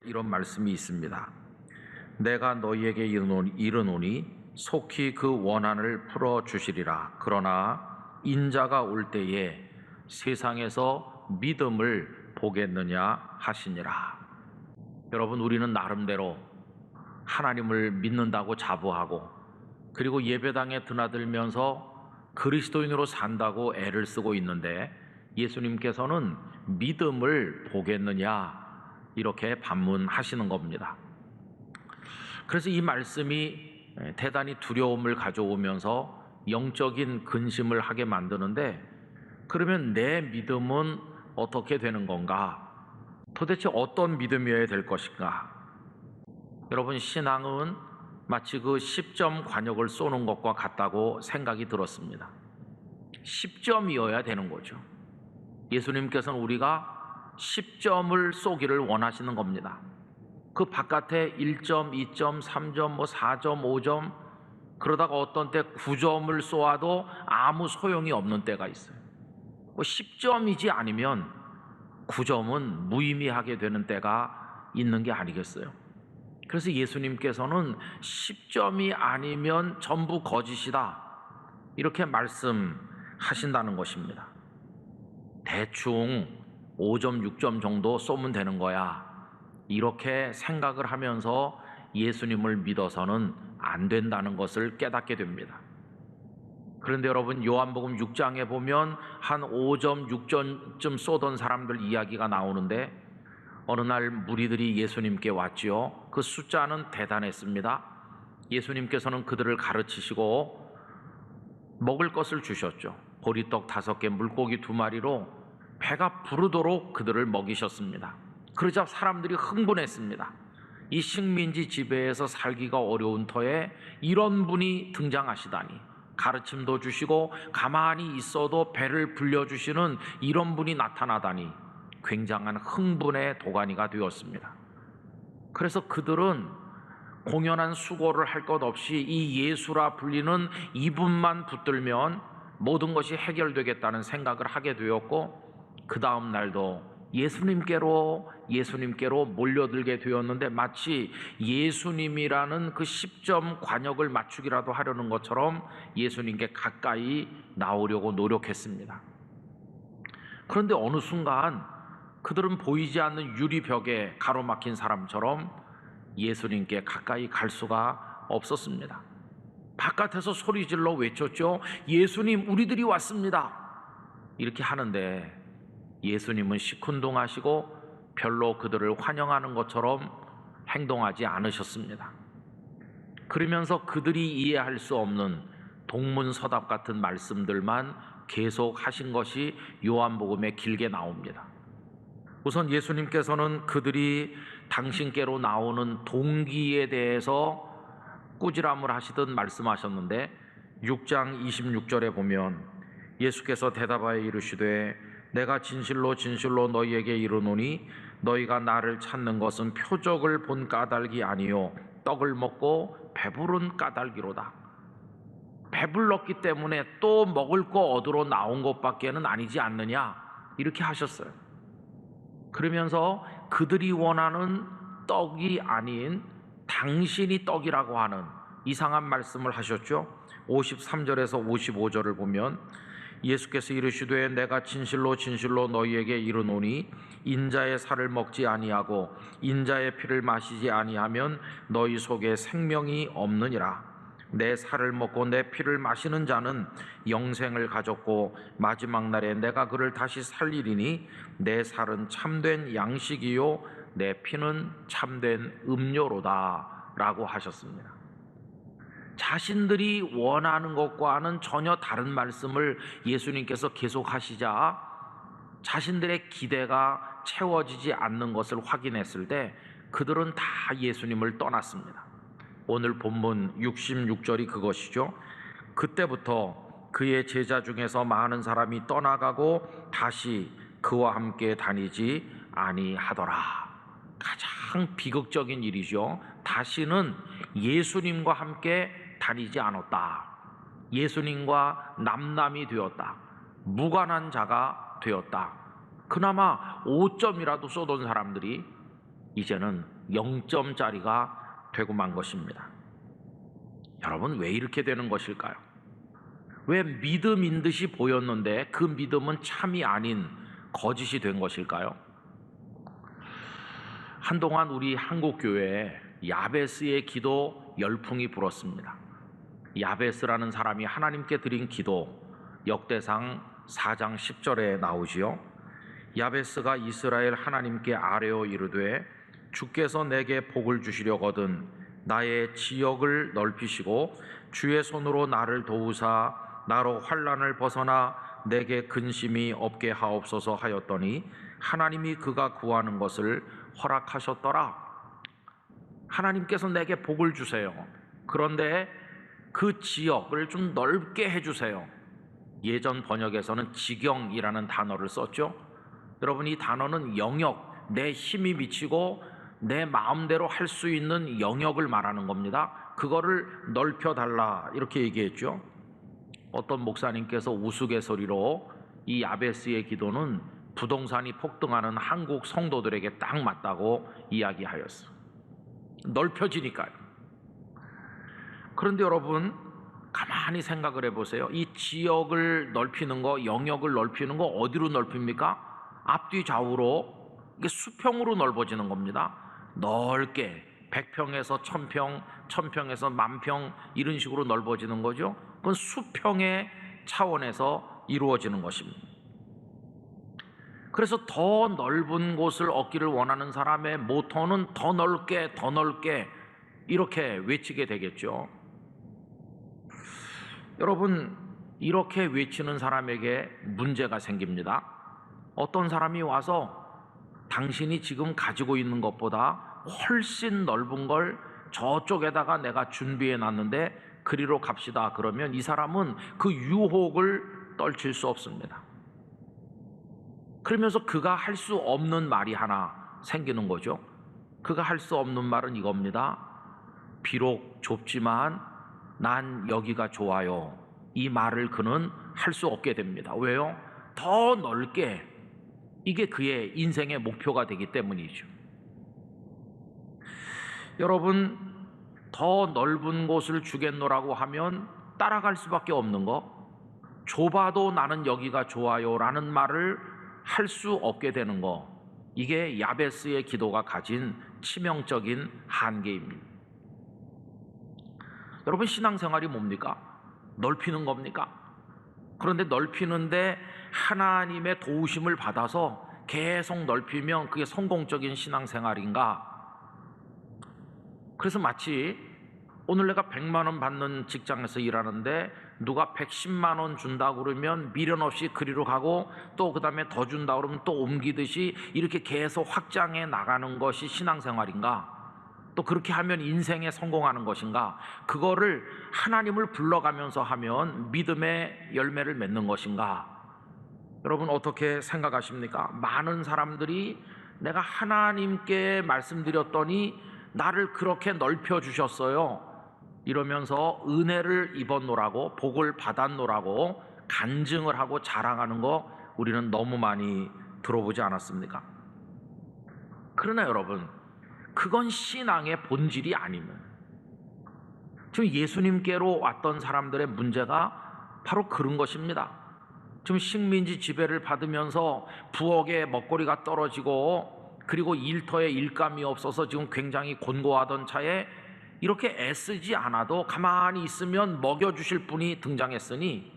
이런 말씀이 있습니다. 내가 너희에게 이르노니 속히 그 원한을 풀어주시리라. 그러나 인자가 올 때에 세상에서 믿음을 보겠느냐 하시니라. 여러분, 우리는 나름대로 하나님을 믿는다고 자부하고, 그리고 예배당에 드나들면서 그리스도인으로 산다고 애를 쓰고 있는데, 예수님께서는 믿음을 보겠느냐 이렇게 반문하시는 겁니다. 그래서 이 말씀이 대단히 두려움을 가져오면서 영적인 근심을 하게 만드는데, 그러면 내 믿음은 어떻게 되는 건가? 도대체 어떤 믿음이어야 될 것인가? 여러분, 신앙은 마치 그 10점 관역을 쏘는 것과 같다고 생각이 들었습니다. 10점이어야 되는 거죠. 예수님께서는 우리가 10점을 쏘기를 원하시는 겁니다. 그 바깥에 1점, 2점, 3점, 4점, 5점, 그러다가 어떤 때 9점을 쏘아도 아무 소용이 없는 때가 있어요. 10점이지 않으면 9점은 무의미하게 되는 때가 있는 게 아니겠어요? 그래서 예수님께서는 10점이 아니면 전부 거짓이다 이렇게 말씀하신다는 것입니다. 대충 5점, 6점 정도 쏘면 되는 거야, 이렇게 생각을 하면서 예수님을 믿어서는 안 된다는 것을 깨닫게 됩니다. 그런데 여러분, 요한복음 6장에 보면 한 5점, 6점쯤 쏘던 사람들 이야기가 나오는데, 어느 날 무리들이 예수님께 왔지요. 그 숫자는 대단했습니다. 예수님께서는 그들을 가르치시고 먹을 것을 주셨죠. 보리떡 5개, 물고기 2마리로 배가 부르도록 그들을 먹이셨습니다. 그러자 사람들이 흥분했습니다. 이 식민지 지배에서 살기가 어려운 터에 이런 분이 등장하시다니, 가르침도 주시고 가만히 있어도 배를 불려주시는 이런 분이 나타나다니, 굉장한 흥분의 도가니가 되었습니다. 그래서 그들은 공연한 수고를 할 것 없이 이 예수라 불리는 이분만 붙들면 모든 것이 해결되겠다는 생각을 하게 되었고, 그 다음 날도 예수님께로 몰려들게 되었는데, 마치 예수님이라는 그 10점 관역을 맞추기라도 하려는 것처럼 예수님께 가까이 나오려고 노력했습니다. 그런데 어느 순간 그들은 보이지 않는 유리벽에 가로막힌 사람처럼 예수님께 가까이 갈 수가 없었습니다. 바깥에서 소리질러 외쳤죠. 예수님, 우리들이 왔습니다. 이렇게 하는데 예수님은 시큰둥하시고 별로 그들을 환영하는 것처럼 행동하지 않으셨습니다. 그러면서 그들이 이해할 수 없는 동문서답 같은 말씀들만 계속 하신 것이 요한복음에 길게 나옵니다. 우선 예수님께서는 그들이 당신께로 나오는 동기에 대해서 꾸지람을 하시듯 말씀하셨는데, 6장 26절에 보면 예수께서 대답하여 이르시되 내가 진실로 진실로 너희에게 이르노니 너희가 나를 찾는 것은 표적을 본 까닭이 아니요 떡을 먹고 배부른 까닭이로다. 배불렀기 때문에 또 먹을 거 얻으러 나온 것밖에는 아니지 않느냐, 이렇게 하셨어요. 그러면서 그들이 원하는 떡이 아닌 당신이 떡이라고 하는 이상한 말씀을 하셨죠. 53절에서 55절을 보면 예수께서 이르시되 내가 진실로 진실로 너희에게 이르노니 인자의 살을 먹지 아니하고 인자의 피를 마시지 아니하면 너희 속에 생명이 없느니라. 내 살을 먹고 내 피를 마시는 자는 영생을 가졌고 마지막 날에 내가 그를 다시 살리리니 내 살은 참된 양식이요 내 피는 참된 음료로다 라고 하셨습니다. 자신들이 원하는 것과는 전혀 다른 말씀을 예수님께서 계속 하시자 자신들의 기대가 채워지지 않는 것을 확인했을 때 그들은 다 예수님을 떠났습니다. 오늘 본문 66절이 그것이죠. 그때부터 그의 제자 중에서 많은 사람이 떠나가고 다시 그와 함께 다니지 아니하더라. 가장 비극적인 일이죠. 다시는 예수님과 함께 다니지 않았다. 예수님과 남남이 되었다. 무관한 자가 되었다. 그나마 5점이라도 쏘던 사람들이 이제는 0점짜리가 되고 만 것입니다. 여러분, 왜 이렇게 되는 것일까요? 왜 믿음인 듯이 보였는데 그 믿음은 참이 아닌 거짓이 된 것일까요? 한동안 우리 한국교회에 야베스의 기도 열풍이 불었습니다. 야베스라는 사람이 하나님께 드린 기도, 역대상 4장 10절에 나오지요. 야베스가 이스라엘 하나님께 아뢰어 이르되 주께서 내게 복을 주시려거든 나의 지역을 넓히시고 주의 손으로 나를 도우사 나로 환난을 벗어나 내게 근심이 없게 하옵소서 하였더니 하나님이 그가 구하는 것을 허락하셨더라. 하나님께서 내게 복을 주세요. 그런데 그 지역을 좀 넓게 해주세요. 예전 번역에서는 지경이라는 단어를 썼죠. 여러분, 이 단어는 영역, 내 힘이 미치고 내 마음대로 할 수 있는 영역을 말하는 겁니다. 그거를 넓혀달라 이렇게 얘기했죠. 어떤 목사님께서 우스갯소리로 이 야베스의 기도는 부동산이 폭등하는 한국 성도들에게 딱 맞다고 이야기하였어요. 넓혀지니까요. 그런데 여러분, 가만히 생각을 해보세요. 이 지역을 넓히는 거, 영역을 넓히는 거 어디로 넓힙니까? 앞뒤 좌우로 이게 수평으로 넓어지는 겁니다. 넓게 100평에서 1000평, 1000평에서 10,000평 이런 식으로 넓어지는 거죠. 그건 수평의 차원에서 이루어지는 것입니다. 그래서 더 넓은 곳을 얻기를 원하는 사람의 모토는 더 넓게 더 넓게 이렇게 외치게 되겠죠. 여러분, 이렇게 외치는 사람에게 문제가 생깁니다. 어떤 사람이 와서 당신이 지금 가지고 있는 것보다 훨씬 넓은 걸 저쪽에다가 내가 준비해 놨는데 그리로 갑시다 그러면 이 사람은 그 유혹을 떨칠 수 없습니다. 그러면서 그가 할 수 없는 말이 하나 생기는 거죠. 그가 할 수 없는 말은 이겁니다. 비록 좁지만 난 여기가 좋아요. 이 말을 그는 할 수 없게 됩니다. 왜요? 더 넓게, 이게 그의 인생의 목표가 되기 때문이죠. 여러분, 더 넓은 곳을 주겠노라고 하면 따라갈 수밖에 없는 거, 좁아도 나는 여기가 좋아요 라는 말을 할 수 없게 되는 거, 이게 야베스의 기도가 가진 치명적인 한계입니다. 여러분, 신앙생활이 뭡니까? 넓히는 겁니까? 그런데 넓히는데 하나님의 도우심을 받아서 계속 넓히면 그게 성공적인 신앙생활인가? 그래서 마치 오늘 내가 100만 원 받는 직장에서 일하는데 누가 110만 원 준다 그러면 미련 없이 그리로 가고 또 그 다음에 더 준다 그러면 또 옮기듯이 이렇게 계속 확장해 나가는 것이 신앙생활인가? 또 그렇게 하면 인생에 성공하는 것인가? 그거를 하나님을 불러가면서 하면 믿음의 열매를 맺는 것인가? 여러분, 어떻게 생각하십니까? 많은 사람들이 내가 하나님께 말씀드렸더니 나를 그렇게 넓혀주셨어요 이러면서 은혜를 입었노라고, 복을 받았노라고 간증을 하고 자랑하는 거 우리는 너무 많이 들어보지 않았습니까? 그러나 여러분, 그건 신앙의 본질이 아니면, 지금 예수님께로 왔던 사람들의 문제가 바로 그런 것입니다. 지금 식민지 지배를 받으면서 부엌에 먹거리가 떨어지고 그리고 일터에 일감이 없어서 지금 굉장히 곤고하던 차에 이렇게 애쓰지 않아도 가만히 있으면 먹여주실 분이 등장했으니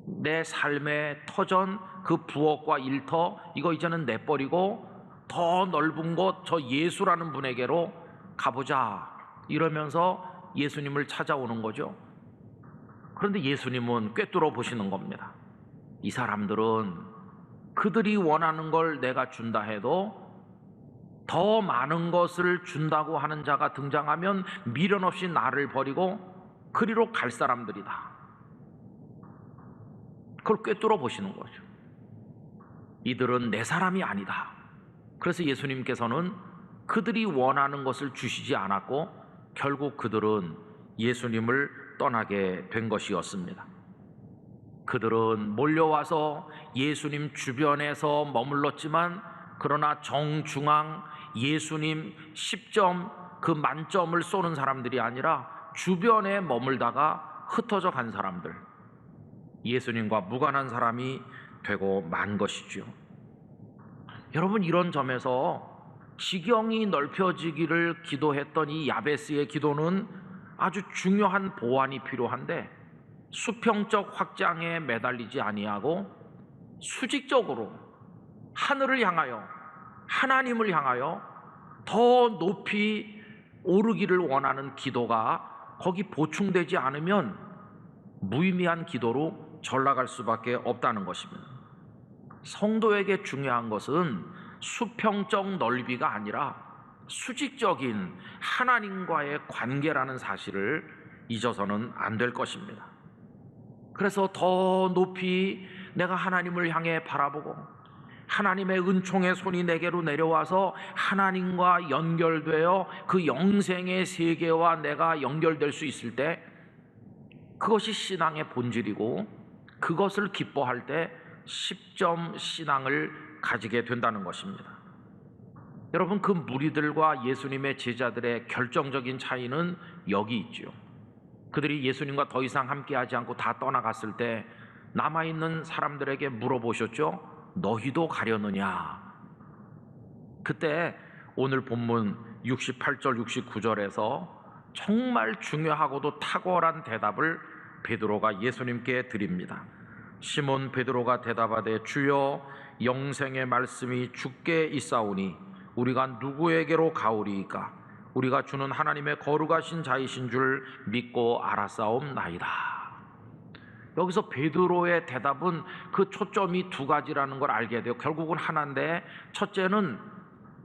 내 삶의 터전, 그 부엌과 일터, 이거 이제는 내버리고 더 넓은 곳, 저 예수라는 분에게로 가보자 이러면서 예수님을 찾아오는 거죠. 그런데 예수님은 꿰뚫어 보시는 겁니다. 이 사람들은 그들이 원하는 걸 내가 준다 해도 더 많은 것을 준다고 하는 자가 등장하면 미련 없이 나를 버리고 그리로 갈 사람들이다. 그걸 꿰뚫어 보시는 거죠. 이들은 내 사람이 아니다. 그래서 예수님께서는 그들이 원하는 것을 주시지 않았고 결국 그들은 예수님을 떠나게 된 것이었습니다. 그들은 몰려와서 예수님 주변에서 머물렀지만 그러나 정중앙 예수님 10점 그 만점을 쏘는 사람들이 아니라 주변에 머물다가 흩어져 간 사람들, 예수님과 무관한 사람이 되고 만 것이죠. 여러분, 이런 점에서 지경이 넓혀지기를 기도했던 이 야베스의 기도는 아주 중요한 보완이 필요한데, 수평적 확장에 매달리지 아니하고 수직적으로 하늘을 향하여, 하나님을 향하여 더 높이 오르기를 원하는 기도가 거기 보충되지 않으면 무의미한 기도로 전락할 수밖에 없다는 것입니다. 성도에게 중요한 것은 수평적 넓이가 아니라 수직적인 하나님과의 관계라는 사실을 잊어서는 안 될 것입니다. 그래서 더 높이 내가 하나님을 향해 바라보고 하나님의 은총의 손이 내게로 내려와서 하나님과 연결되어 그 영생의 세계와 내가 연결될 수 있을 때, 그것이 신앙의 본질이고 그것을 기뻐할 때 10점 신앙을 가지게 된다는 것입니다. 여러분, 그 무리들과 예수님의 제자들의 결정적인 차이는 여기 있죠. 그들이 예수님과 더 이상 함께하지 않고 다 떠나갔을 때 남아있는 사람들에게 물어보셨죠. 너희도 가려느냐? 그때 오늘 본문 68절 69절에서 정말 중요하고도 탁월한 대답을 베드로가 예수님께 드립니다. 시몬 베드로가 대답하되 주여, 영생의 말씀이 주께 있사오니 우리가 누구에게로 가오리이까? 우리가 주는 하나님의 거룩하신 자이신 줄 믿고 알았사옵나이다. 여기서 베드로의 대답은 그 초점이 두 가지라는 걸 알게 돼요. 결국은 하나인데, 첫째는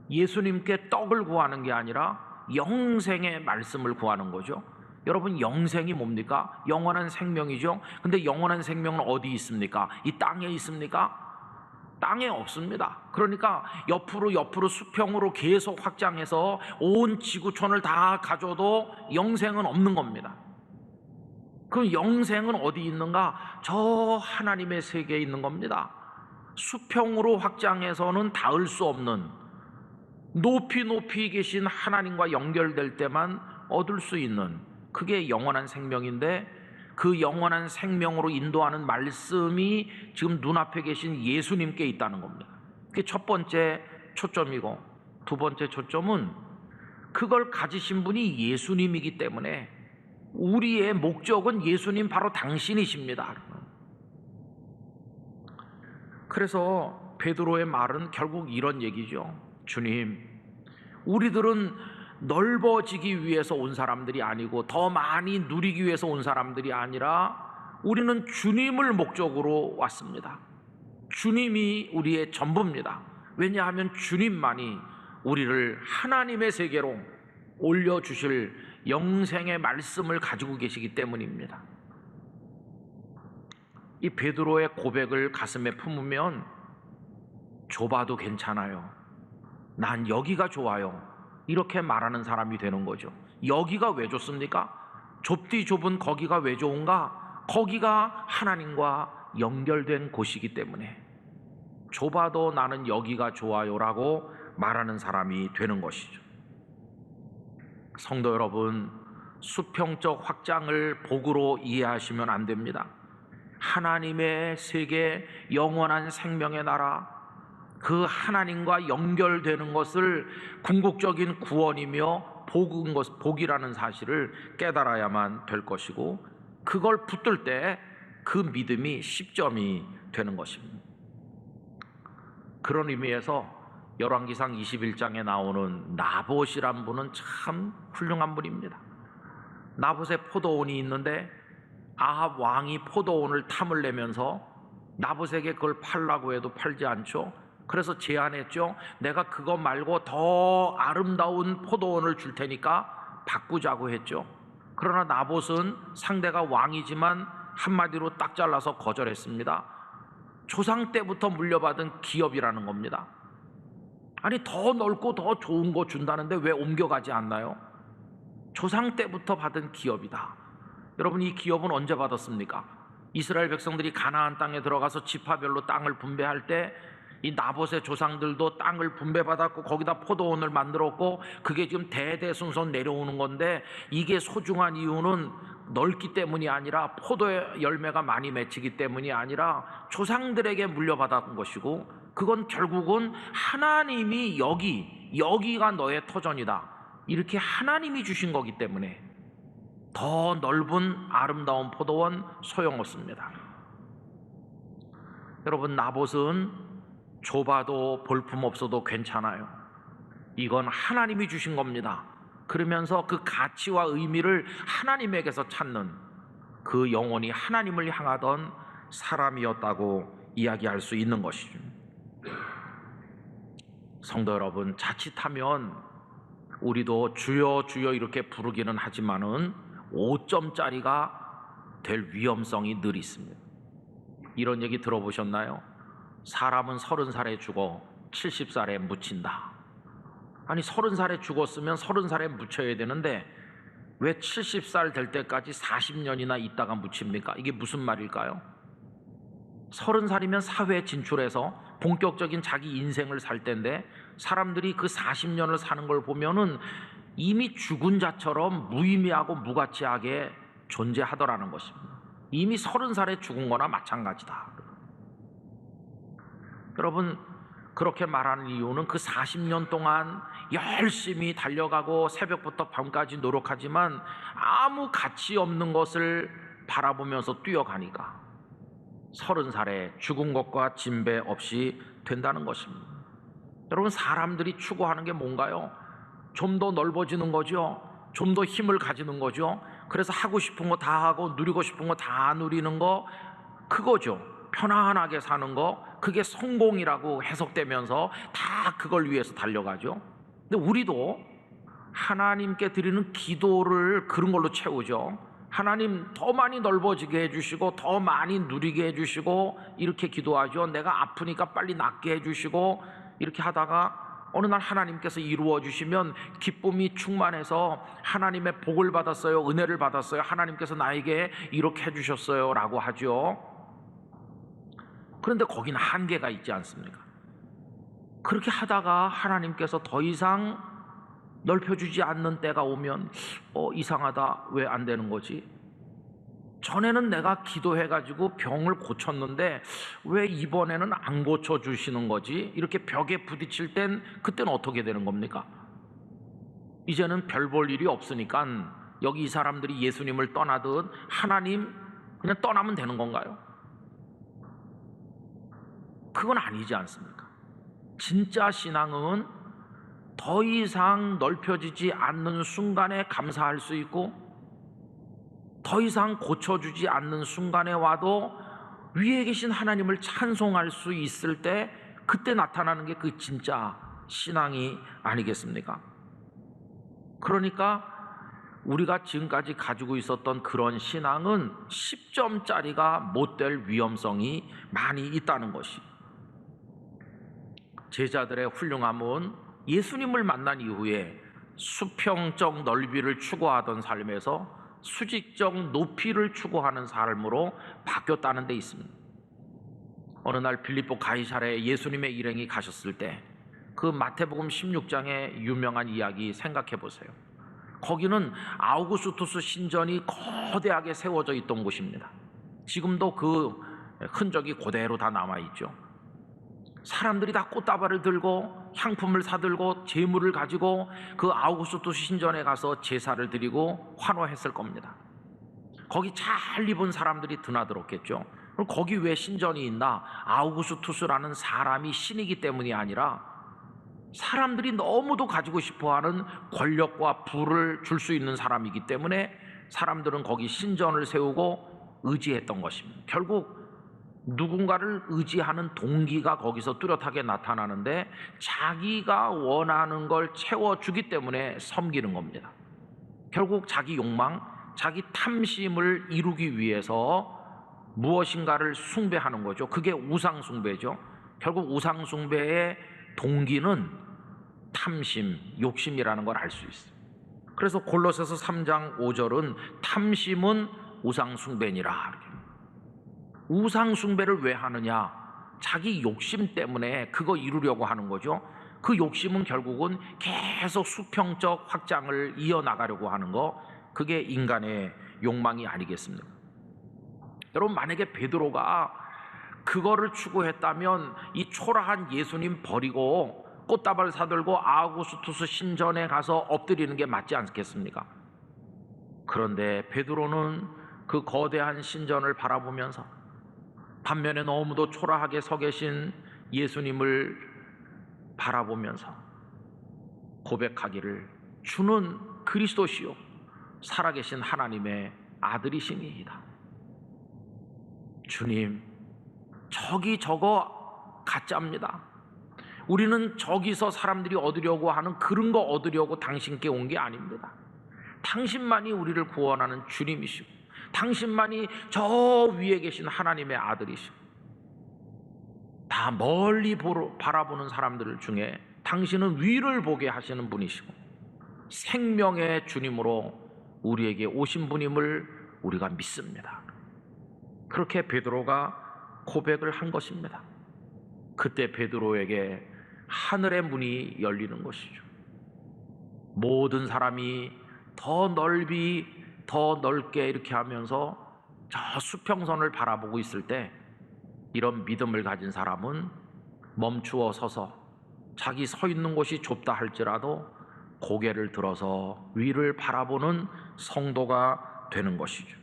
예수님께 떡을 구하는 게 아니라 영생의 말씀을 구하는 거죠. 여러분, 영생이 뭡니까? 영원한 생명이죠. 근데 영원한 생명은 어디 있습니까? 이 땅에 있습니까? 땅에 없습니다. 그러니까 옆으로 수평으로 계속 확장해서 온 지구촌을 다 가져도 영생은 없는 겁니다. 그 영생은 어디 있는가? 저 하나님의 세계에 있는 겁니다. 수평으로 확장해서는 닿을 수 없는, 높이 계신 하나님과 연결될 때만 얻을 수 있는, 그게 영원한 생명인데, 그 영원한 생명으로 인도하는 말씀이 지금 눈앞에 계신 예수님께 있다는 겁니다. 그게 첫 번째 초점이고, 두 번째 초점은 그걸 가지신 분이 예수님이기 때문에 우리의 목적은 예수님, 바로 당신이십니다. 그래서 베드로의 말은 결국 이런 얘기죠. 주님, 우리들은 넓어지기 위해서 온 사람들이 아니고 더 많이 누리기 위해서 온 사람들이 아니라 우리는 주님을 목적으로 왔습니다. 주님이 우리의 전부입니다. 왜냐하면 주님만이 우리를 하나님의 세계로 올려주실 영생의 말씀을 가지고 계시기 때문입니다. 이 베드로의 고백을 가슴에 품으면 좁아도 괜찮아요, 난 여기가 좋아요, 이렇게 말하는 사람이 되는 거죠. 여기가 왜 좋습니까? 좁디 좁은 거기가 왜 좋은가? 거기가 하나님과 연결된 곳이기 때문에 좁아도 나는 여기가 좋아요라고 말하는 사람이 되는 것이죠. 성도 여러분, 수평적 확장을 복으로 이해하시면 안 됩니다. 하나님의 세계, 영원한 생명의 나라, 그 하나님과 연결되는 것을 궁극적인 구원이며 복이라는 사실을 깨달아야만 될 것이고, 그걸 붙들 때 그 믿음이 10점이 되는 것입니다. 그런 의미에서 열왕기상 21장에 나오는 나봇이란 분은 참 훌륭한 분입니다. 나봇의 포도원이 있는데 아합 왕이 포도원을 탐을 내면서 나봇에게 그걸 팔라고 해도 팔지 않죠. 그래서 제안했죠. 내가 그거 말고 더 아름다운 포도원을 줄 테니까 바꾸자고 했죠. 그러나 나봇은 상대가 왕이지만 한마디로 딱 잘라서 거절했습니다. 조상 때부터 물려받은 기업이라는 겁니다. 아니, 더 넓고 더 좋은 거 준다는데 왜 옮겨가지 않나요? 조상 때부터 받은 기업이다. 여러분, 이 기업은 언제 받았습니까? 이스라엘 백성들이 가나안 땅에 들어가서 지파별로 땅을 분배할 때 이 나봇의 조상들도 땅을 분배받았고 거기다 포도원을 만들었고 그게 지금 대대손손 내려오는 건데, 이게 소중한 이유는 넓기 때문이 아니라 포도의 열매가 많이 맺히기 때문이 아니라 조상들에게 물려받았던 것이고, 그건 결국은 하나님이 여기가 너의 터전이다, 이렇게 하나님이 주신 거기 때문에 더 넓은 아름다운 포도원 소용없습니다. 여러분, 나봇은 좁아도 볼품없어도 괜찮아요. 이건 하나님이 주신 겁니다. 그러면서 그 가치와 의미를 하나님에게서 찾는, 그 영혼이 하나님을 향하던 사람이었다고 이야기할 수 있는 것이죠. 성도 여러분, 자칫하면 우리도 주여 주여 이렇게 부르기는 하지만은 5점짜리가 될 위험성이 늘 있습니다. 이런 얘기 들어보셨나요? 사람은 30살에 죽어 70살에 묻힌다. 아니, 30살에 죽었으면 30살에 묻혀야 되는데 왜 70살 될 때까지 40년이나 있다가 묻힙니까? 이게 무슨 말일까요? 30살이면 사회에 진출해서 본격적인 자기 인생을 살 때인데, 사람들이 그 40년을 사는 걸 보면은 이미 죽은 자처럼 무의미하고 무가치하게 존재하더라는 것입니다. 이미 30살에 죽은 거나 마찬가지다. 여러분, 그렇게 말하는 이유는 그 40년 동안 열심히 달려가고 새벽부터 밤까지 노력하지만 아무 가치 없는 것을 바라보면서 뛰어가니까 30살에 죽은 것과 진배 없이 된다는 것입니다. 여러분, 사람들이 추구하는 게 뭔가요? 좀 더 넓어지는 거죠. 좀 더 힘을 가지는 거죠. 그래서 하고 싶은 거 다 하고 누리고 싶은 거 다 누리는 거, 그거죠. 편안하게 사는 거, 그게 성공이라고 해석되면서 다 그걸 위해서 달려가죠. 근데 우리도 하나님께 드리는 기도를 그런 걸로 채우죠. 하나님 더 많이 넓어지게 해주시고 더 많이 누리게 해주시고 이렇게 기도하죠. 내가 아프니까 빨리 낫게 해주시고, 이렇게 하다가 어느 날 하나님께서 이루어 주시면 기쁨이 충만해서 하나님의 복을 받았어요, 은혜를 받았어요, 하나님께서 나에게 이렇게 해주셨어요 라고 하죠. 그런데 거기는 한계가 있지 않습니까? 그렇게 하다가 하나님께서 더 이상 넓혀주지 않는 때가 오면 이상하다, 왜 안 되는 거지? 전에는 내가 기도해가지고 병을 고쳤는데 왜 이번에는 안 고쳐주시는 거지? 이렇게 벽에 부딪힐 땐 그때는 어떻게 되는 겁니까? 이제는 별 볼 일이 없으니까 여기 이 사람들이 예수님을 떠나듯 하나님 그냥 떠나면 되는 건가요? 그건 아니지 않습니까? 진짜 신앙은 더 이상 넓혀지지 않는 순간에 감사할 수 있고, 더 이상 고쳐주지 않는 순간에 와도 위에 계신 하나님을 찬송할 수 있을 때, 그때 나타나는 게 그 진짜 신앙이 아니겠습니까? 그러니까 우리가 지금까지 가지고 있었던 그런 신앙은 10점짜리가 못 될 위험성이 많이 있다는 것이, 제자들의 훌륭함은 예수님을 만난 이후에 수평적 넓이를 추구하던 삶에서 수직적 높이를 추구하는 삶으로 바뀌었다는 데 있습니다. 어느 날 빌립보 가이사랴에 예수님의 일행이 가셨을 때 그 마태복음 16장의 유명한 이야기 생각해 보세요. 거기는 아우구스투스 신전이 거대하게 세워져 있던 곳입니다. 지금도 그 흔적이 그대로 다 남아있죠. 사람들이 다 꽃다발을 들고 향품을 사들고 재물을 가지고 그 아우구스투스 신전에 가서 제사를 드리고 환호했을 겁니다. 거기 잘 입은 사람들이 드나들었겠죠. 그럼 거기 왜 신전이 있나? 아우구스투스라는 사람이 신이기 때문이 아니라 사람들이 너무도 가지고 싶어하는 권력과 부를 줄 수 있는 사람이기 때문에 사람들은 거기 신전을 세우고 의지했던 것입니다. 결국 누군가를 의지하는 동기가 거기서 뚜렷하게 나타나는데, 자기가 원하는 걸 채워주기 때문에 섬기는 겁니다. 결국 자기 욕망, 자기 탐심을 이루기 위해서 무엇인가를 숭배하는 거죠. 그게 우상숭배죠. 결국 우상숭배의 동기는 탐심, 욕심이라는 걸 알 수 있어요. 그래서 골로새서 3장 5절은 탐심은 우상숭배니라. 우상숭배를 왜 하느냐? 자기 욕심 때문에 그거 이루려고 하는 거죠. 그 욕심은 결국은 계속 수평적 확장을 이어나가려고 하는 거, 그게 인간의 욕망이 아니겠습니까? 여러분, 만약에 베드로가 그거를 추구했다면 이 초라한 예수님 버리고 꽃다발 사들고 아우구스투스 신전에 가서 엎드리는 게 맞지 않겠습니까? 그런데 베드로는 그 거대한 신전을 바라보면서 반면에 너무도 초라하게 서 계신 예수님을 바라보면서 고백하기를, 주는 그리스도시요 살아계신 하나님의 아들이시니이다. 주님, 저기 저거 가짜입니다. 우리는 저기서 사람들이 얻으려고 하는 그런 거 얻으려고 당신께 온 게 아닙니다. 당신만이 우리를 구원하는 주님이시고 당신만이 저 위에 계신 하나님의 아들이시고 다 멀리 바라보는 사람들 중에 당신은 위를 보게 하시는 분이시고 생명의 주님으로 우리에게 오신 분임을 우리가 믿습니다. 그렇게 베드로가 고백을 한 것입니다. 그때 베드로에게 하늘의 문이 열리는 것이죠. 모든 사람이 더 넓이 더 넓게 이렇게 하면서 저 수평선을 바라보고 있을 때 이런 믿음을 가진 사람은 멈추어 서서 자기 서 있는 곳이 좁다 할지라도 고개를 들어서 위를 바라보는 성도가 되는 것이죠.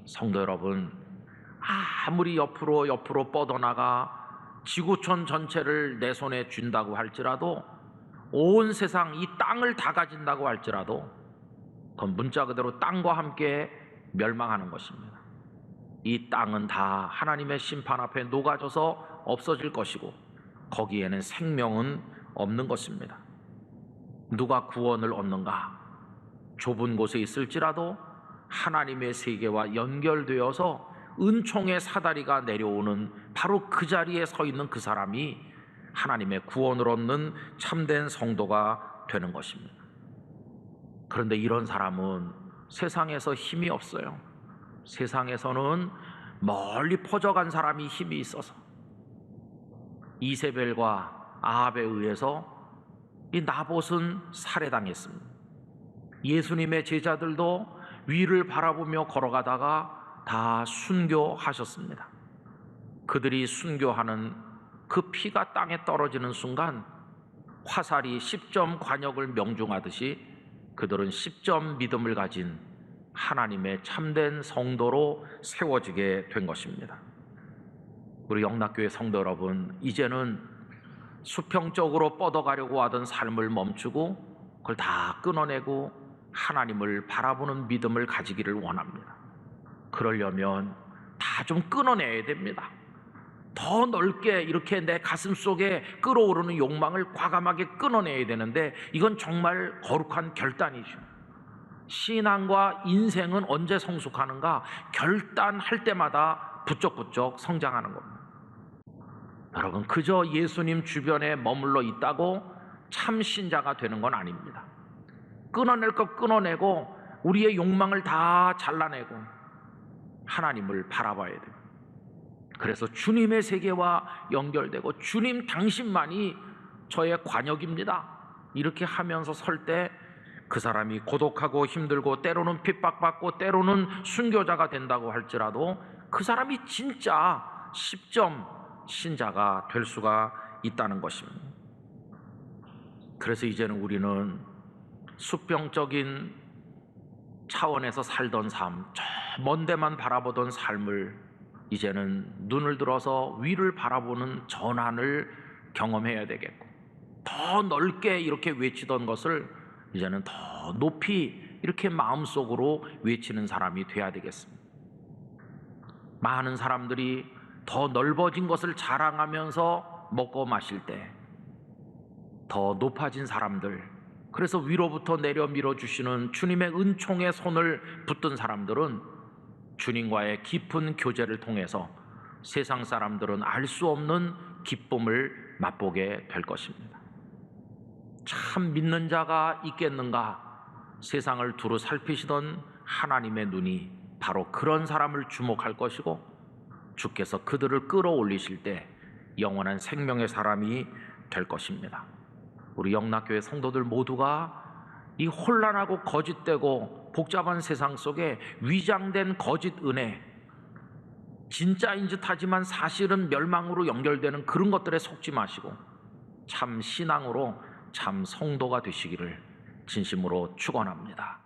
성도 여러분, 아무리 옆으로 뻗어나가 지구촌 전체를 내 손에 쥔다고 할지라도, 온 세상 이 땅을 다 가진다고 할지라도 그건 문자 그대로 땅과 함께 멸망하는 것입니다. 이 땅은 다 하나님의 심판 앞에 녹아져서 없어질 것이고 거기에는 생명은 없는 것입니다. 누가 구원을 얻는가? 좁은 곳에 있을지라도 하나님의 세계와 연결되어서 은총의 사다리가 내려오는 바로 그 자리에 서 있는 그 사람이 하나님의 구원을 얻는 참된 성도가 되는 것입니다. 그런데 이런 사람은 세상에서 힘이 없어요. 세상에서는 멀리 퍼져간 사람이 힘이 있어서 이세벨과 아합에 의해서 이 나봇은 살해당했습니다. 예수님의 제자들도 위를 바라보며 걸어가다가 다 순교하셨습니다. 그들이 순교하는 그 피가 땅에 떨어지는 순간 화살이 10점 관역을 명중하듯이 그들은 10점 믿음을 가진 하나님의 참된 성도로 세워지게 된 것입니다. 우리 영락교회 성도 여러분, 이제는 수평적으로 뻗어가려고 하던 삶을 멈추고 그걸 다 끊어내고 하나님을 바라보는 믿음을 가지기를 원합니다. 그러려면 다 좀 끊어내야 됩니다. 더 넓게 이렇게 내 가슴 속에 끓어오르는 욕망을 과감하게 끊어내야 되는데 이건 정말 거룩한 결단이죠. 신앙과 인생은 언제 성숙하는가? 결단할 때마다 부쩍부쩍 성장하는 겁니다. 여러분, 그저 예수님 주변에 머물러 있다고 참 신자가 되는 건 아닙니다. 끊어낼 것 끊어내고 우리의 욕망을 다 잘라내고 하나님을 바라봐야 돼요. 그래서 주님의 세계와 연결되고 주님 당신만이 저의 관역입니다 이렇게 하면서 설 때 그 사람이 고독하고 힘들고 때로는 핍박받고 때로는 순교자가 된다고 할지라도 그 사람이 진짜 10점 신자가 될 수가 있다는 것입니다. 그래서 이제는 우리는 수평적인 차원에서 살던 삶, 저 먼 데만 바라보던 삶을 이제는 눈을 들어서 위를 바라보는 전환을 경험해야 되겠고, 더 넓게 이렇게 외치던 것을 이제는 더 높이 이렇게 마음속으로 외치는 사람이 돼야 되겠습니다. 많은 사람들이 더 넓어진 것을 자랑하면서 먹고 마실 때 더 높아진 사람들, 그래서 위로부터 내려 밀어주시는 주님의 은총의 손을 붙든 사람들은 주님과의 깊은 교제를 통해서 세상 사람들은 알 수 없는 기쁨을 맛보게 될 것입니다. 참 믿는 자가 있겠는가? 세상을 두루 살피시던 하나님의 눈이 바로 그런 사람을 주목할 것이고, 주께서 그들을 끌어올리실 때 영원한 생명의 사람이 될 것입니다. 우리 영락교회 성도들 모두가 이 혼란하고 거짓되고 복잡한 세상 속에 위장된 거짓 은혜, 진짜인 듯 하지만 사실은 멸망으로 연결되는 그런 것들에 속지 마시고 참 신앙으로 참 성도가 되시기를 진심으로 축원합니다.